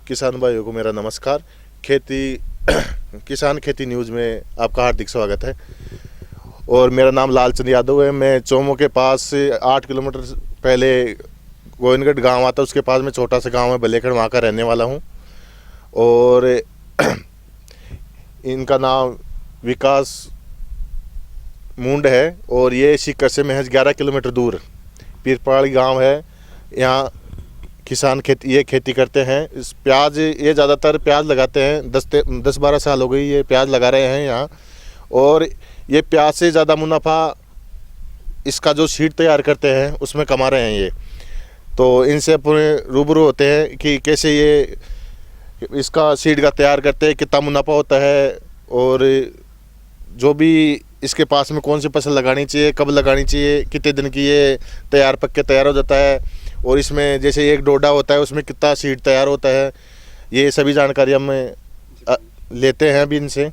किसान भाइयों को मेरा नमस्कार। किसान खेती न्यूज़ में आपका हार्दिक स्वागत है। और मेरा नाम लालचंद यादव है। मैं चोमो के पास से 8 किलोमीटर पहले गोविंदगढ़ गांव आता है, उसके पास में छोटा सा गांव है बलेखड़, वहाँ का रहने वाला हूँ। और इनका नाम विकास मुंड है और ये सीकर से महज 11 किलोमीटर दूर पीरपाड़ी गांव है। यहाँ किसान खेती करते हैं। इस प्याज, ये ज़्यादातर प्याज लगाते हैं। 10-12 साल हो गई ये प्याज लगा रहे हैं यहाँ। और ये प्याज से ज़्यादा मुनाफा इसका जो सीड तैयार करते हैं उसमें कमा रहे हैं ये। तो इनसे पूरे रूबरू होते हैं कि कैसे ये इसका सीड का तैयार करते हैं, कितना मुनाफा होता है, और जो भी इसके पास में कौन सी फसल लगानी चाहिए, कब लगानी चाहिए, कितने दिन की ये पक के तैयार हो जाता है, और इसमें जैसे एक डोडा होता है उसमें कितना सीड तैयार होता है, ये सभी जानकारी हम लेते हैं अभी इनसे।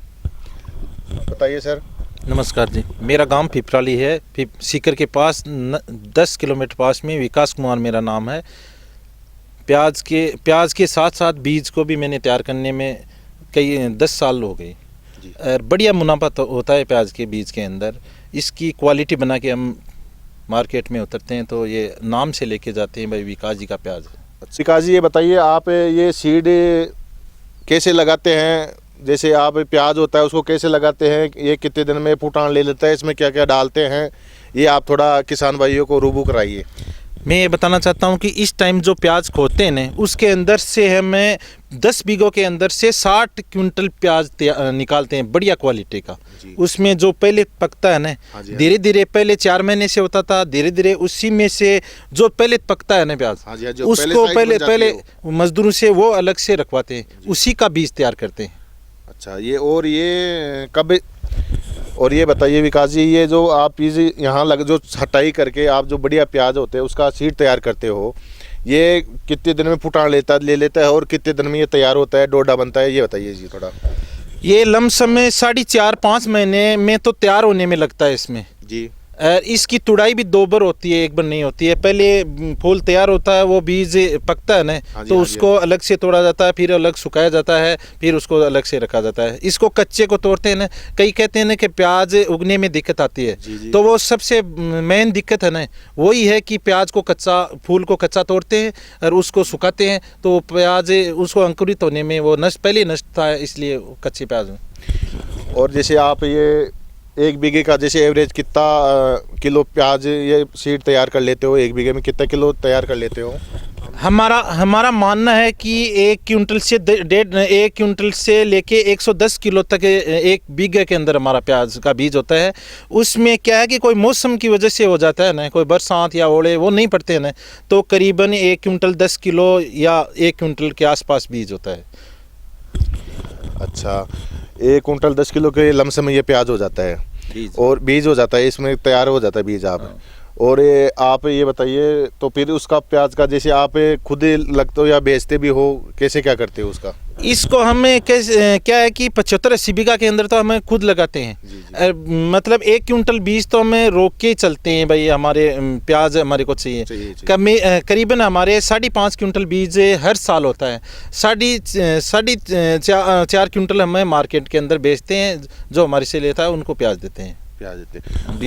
बताइए सर। नमस्कार जी, मेरा गांव पिपराली है, सीकर के पास 10 किलोमीटर पास में। विकास कुमार मेरा नाम है। प्याज के साथ साथ बीज को भी मैंने तैयार करने में 10 साल हो गए। और बढ़िया मुनाफा तो होता है प्याज के बीज के अंदर। इसकी क्वालिटी बना के हम मार्केट में उतरते हैं तो ये नाम से लेके जाते हैं भाई विकास जी का प्याज है। विकास जी, ये बताइए आप ये सीड कैसे लगाते हैं? जैसे आप प्याज होता है उसको कैसे लगाते हैं, ये कितने दिन में फूटान ले लेता है, इसमें क्या क्या डालते हैं, ये आप थोड़ा किसान भाइयों को रूबरू कराइए। मैं ये बताना चाहता हूँ कि इस टाइम जो प्याज खोदते हैं ना, उसके अंदर से हमें 10 बीघों के अंदर से 60 क्विंटल प्याज निकालते हैं बढ़िया क्वालिटी का। उसमें जो पहले पकता है ना, धीरे धीरे पहले 4 महीने से होता था, धीरे धीरे उसी में से जो पहले पकता है ना प्याज, उसको पहले मजदूरों से वो अलग से रखवाते हैं, उसी का बीज तैयार करते हैं। अच्छा, ये कब, और ये बताइए विकास जी, ये जो आप यहाँ जो छटाई करके आप जो बढ़िया प्याज होते हैं उसका सीड तैयार करते हो, ये कितने दिन में फूटान ले लेता है और कितने दिन में ये तैयार होता है, डोडा बनता है, ये बताइए जी थोड़ा। ये लमसम में 4.5-5 महीने में तो तैयार होने में लगता है इसमें जी। इसकी तुड़ाई भी 2 बार होती है, 1 बार नहीं होती है। पहले फूल तैयार होता है, वो बीज पकता है ना, तो उसको अलग से तोड़ा जाता है, फिर अलग सुखाया जाता है, फिर उसको अलग से रखा जाता है। इसको कच्चे को तोड़ते हैं ना, कई कहते हैं ना कि प्याज उगने में दिक्कत आती है, तो वो सबसे मेन दिक्कत है ना, वही है कि प्याज को फूल को कच्चा तोड़ते हैं और उसको सुखाते हैं, तो प्याज उसको अंकुरित होने में वो पहले नष्ट था, इसलिए कच्चे प्याज में। और जैसे आप ये 1 बीघे का जैसे एवरेज कितना किलो प्याज ये सीड तैयार कर लेते हो? 1 बीघे में कितना किलो तैयार कर लेते हो? हमारा मानना है कि 1 क्विंटल से लेके 110 किलो तक 1 बीघे के अंदर हमारा प्याज का बीज होता है। उसमें क्या है कि कोई मौसम की वजह से हो जाता है ना, कोई बरसात या ओले वो नहीं पड़ते हैं ना, तो करीबन 1 क्विंटल 10 किलो या 1 क्विंटल के आसपास बीज होता है। अच्छा, 1 कुंटल 10 किलो के लमसम में ये प्याज हो जाता है और बीज हो जाता है, इसमें तैयार हो जाता है बीज आप। और आप ये बताइए, तो फिर उसका प्याज का जैसे आप खुद लगते हो या बेचते भी हो, कैसे क्या करते हो उसका? इसको हमें क्या है कि 75-80 बीघा के अंदर तो हमें खुद लगाते हैं। मतलब 1 क्विंटल बीज तो हमें रोक के चलते हैं भाई, हमारे प्याज हमारे को चाहिए। करीबन हमारे 5.5 क्विंटल बीज हर साल होता है। 4.5 क्विंटल हमें मार्केट के अंदर बेचते हैं, जो हमारे से लेता है उनको प्याज देते हैं।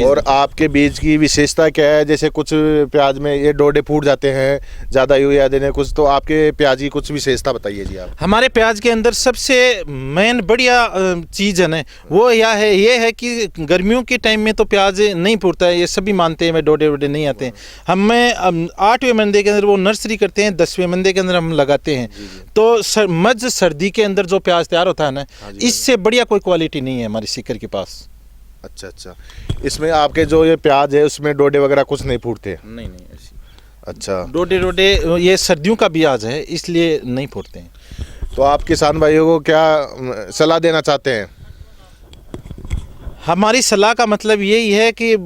और आपके बीज की विशेषता क्या है? जैसे कुछ प्याज में ये डोडे फूट जाते हैं, ज़्यादा यूरिया देने कुछ, तो आपके प्याज की कुछ विशेषता बताइए जी आप। हमारे प्याज के अंदर सबसे मेन बढ़िया चीज़ है ना, वो ये है कि गर्मियों के टाइम में तो प्याज नहीं फूटता है, ये सभी मानते हैं, डोडे वोडे नहीं आते हैं। हमें 8वें महीने के अंदर वो नर्सरी करते हैं, 10वें महीने के अंदर हम लगाते हैं। तो सर्दी के अंदर जो प्याज तैयार होता है ना, इससे बढ़िया कोई क्वालिटी नहीं है हमारे सीकर के पास। अच्छा, इसमें आपके जो ये प्याज है उसमें डोडे वगैरह कुछ नहीं फूटते? नहीं ऐसी। अच्छा, डोडे ये सर्दियों का प्याज है, इसलिए नहीं फूटते हैं। तो आप किसान भाइयों को क्या सलाह देना चाहते हैं? हमारी सलाह का मतलब यही है कि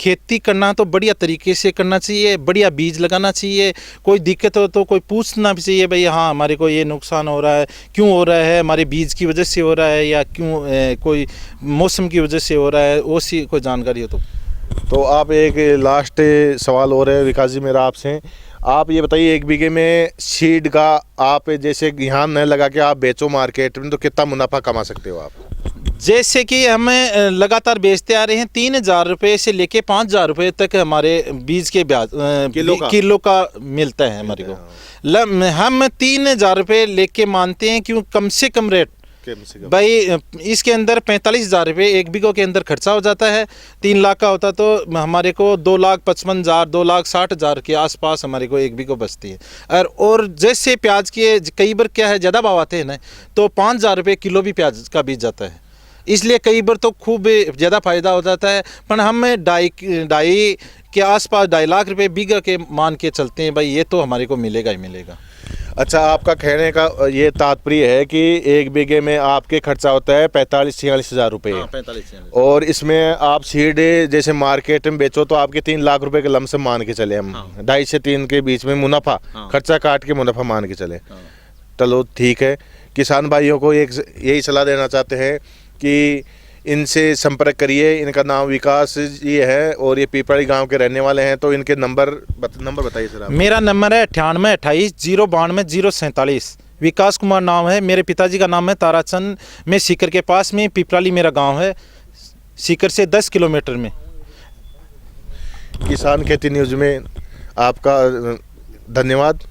खेती करना तो बढ़िया तरीके से करना चाहिए, बढ़िया बीज लगाना चाहिए। कोई दिक्कत हो तो कोई पूछना भी चाहिए, भाई हाँ हमारे को ये नुकसान हो रहा है, क्यों हो रहा है, हमारे बीज की वजह से हो रहा है या क्यों कोई मौसम की वजह से हो रहा है, वो सी कोई जानकारी हो तो। आप एक लास्ट सवाल और है विकास जी मेरा आपसे, आप ये बताइए, 1 बीघे में सीड का आप जैसे यहाँ न लगा के आप बेचो मार्केट में, तो कितना मुनाफा कमा सकते हो आप? जैसे कि हम लगातार बेचते आ रहे हैं, 3,000 रुपये से लेके 5,000 रुपये तक हमारे बीज के ब्याज किलो का मिलता है हमारे को। हम 3,000 रुपये लेके मानते हैं, क्यों कम से कम रेट भाई इसके अंदर 45,000 रुपये 1 बीघे के अंदर खर्चा हो जाता है। 3 लाख का होता तो हमारे को 2,55,000 2,60,000 के आसपास हमारे को 1 बीघे बचती है। और जैसे प्याज के कई बार क्या है, ज़्यादा भाव आते हैं ना, तो 5,000 रुपये किलो भी प्याज का बीज जाता है, इसलिए कई बार तो खूब ज़्यादा फायदा हो जाता है। पर हम ढाई के आसपास 2.5 लाख रुपये बीघा के मान के चलते हैं भाई, ये तो हमारे को मिलेगा ही मिलेगा। अच्छा, आपका कहने का ये तात्पर्य है कि 1 बीघे में आपके खर्चा होता है 45-46 हज़ार रुपये। 45,000। और इसमें आप सीड जैसे मार्केट में बेचो तो आपके 3 लाख रुपए के लमसम मान के चले हम। 2.5 से 3 के बीच में मुनाफा, खर्चा काट के मुनाफा मान के चले। चलो ठीक है। किसान भाइयों को एक यही सलाह देना चाहते हैं कि इनसे संपर्क करिए। इनका नाम विकास जी है और ये पीपड़ी गांव के रहने वाले हैं। तो इनके नंबर बताइए सर आप। मेरा नंबर है 9828 092 047। विकास कुमार नाम है। मेरे पिताजी का नाम है ताराचंद। मैं सीकर के पास में, पिपराली मेरा गांव है, सीकर से 10 किलोमीटर में। किसान खेती न्यूज़ में आपका धन्यवाद।